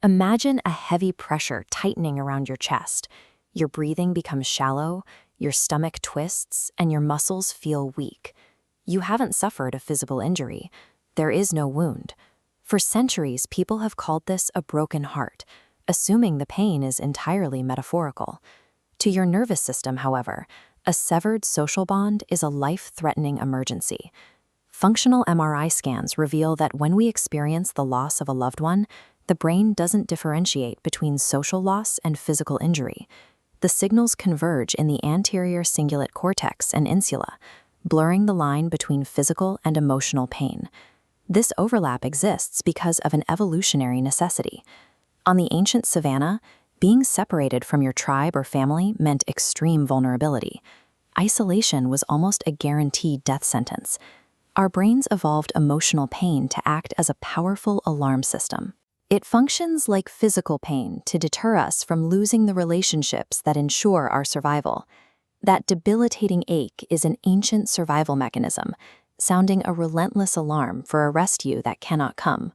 Imagine a heavy pressure tightening around your chest. Your breathing becomes shallow, your stomach twists, and your muscles feel weak. You haven't suffered a physical injury. There is no wound. For centuries, people have called this a broken heart, assuming the pain is entirely metaphorical. To your nervous system, however, a severed social bond is a life-threatening emergency. Functional MRI scans reveal that when we experience the loss of a loved one, the brain doesn't differentiate between social loss and physical injury. The signals converge in the anterior cingulate cortex and insula, blurring the line between physical and emotional pain. This overlap exists because of an evolutionary necessity. On the ancient savanna, being separated from your tribe or family meant extreme vulnerability. Isolation was almost a guaranteed death sentence. Our brains evolved emotional pain to act as a powerful alarm system. It functions like physical pain to deter us from losing the relationships that ensure our survival. That debilitating ache is an ancient survival mechanism, sounding a relentless alarm for a rescue that cannot come.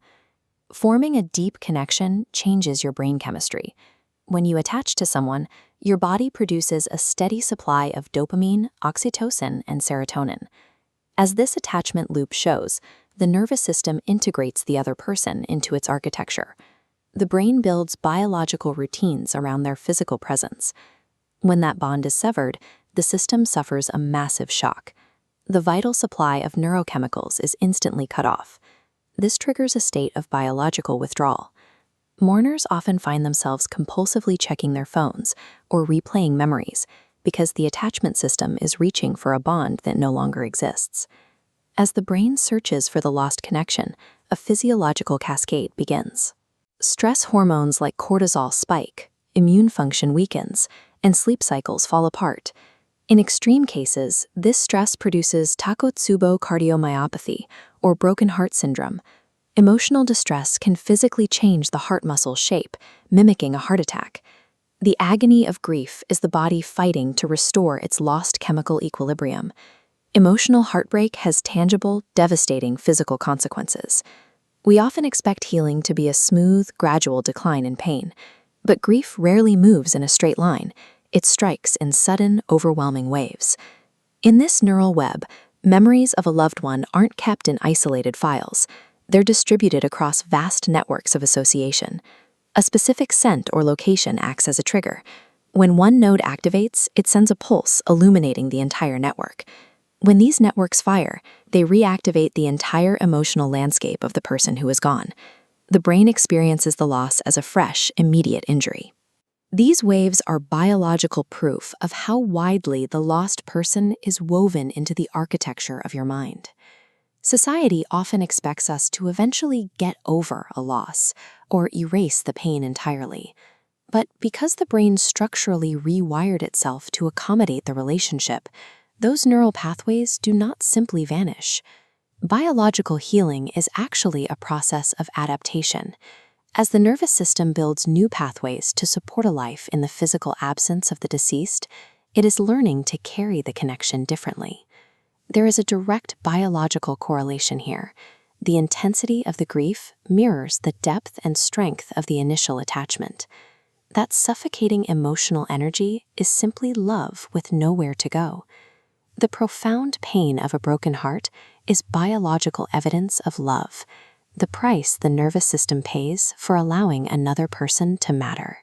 Forming a deep connection changes your brain chemistry. When you attach to someone, your body produces a steady supply of dopamine, oxytocin, and serotonin. As this attachment loop shows, the nervous system integrates the other person into its architecture. The brain builds biological routines around their physical presence. When that bond is severed, the system suffers a massive shock. The vital supply of neurochemicals is instantly cut off. This triggers a state of biological withdrawal. Mourners often find themselves compulsively checking their phones or replaying memories because the attachment system is reaching for a bond that no longer exists. As the brain searches for the lost connection, a physiological cascade begins. Stress hormones like cortisol spike, immune function weakens, and sleep cycles fall apart. In extreme cases, this stress produces Takotsubo cardiomyopathy, or broken heart syndrome. Emotional distress can physically change the heart muscle shape, mimicking a heart attack. The agony of grief is the body fighting to restore its lost chemical equilibrium. Emotional heartbreak has tangible, devastating physical consequences. We often expect healing to be a smooth, gradual decline in pain, but grief rarely moves in a straight line. It strikes in sudden, overwhelming waves. In this neural web, memories of a loved one aren't kept in isolated files. They're distributed across vast networks of association. A specific scent or location acts as a trigger. When one node activates, it sends a pulse illuminating the entire network. When these networks fire, they reactivate the entire emotional landscape of the person who is gone. The brain experiences the loss as a fresh, immediate injury. These waves are biological proof of how widely the lost person is woven into the architecture of your mind. Society often expects us to eventually get over a loss or erase the pain entirely. But because the brain structurally rewired itself to accommodate the relationship, those neural pathways do not simply vanish. Biological healing is actually a process of adaptation. As the nervous system builds new pathways to support a life in the physical absence of the deceased, it is learning to carry the connection differently. There is a direct biological correlation here. The intensity of the grief mirrors the depth and strength of the initial attachment. That suffocating emotional energy is simply love with nowhere to go. The profound pain of a broken heart is biological evidence of love, the price the nervous system pays for allowing another person to matter.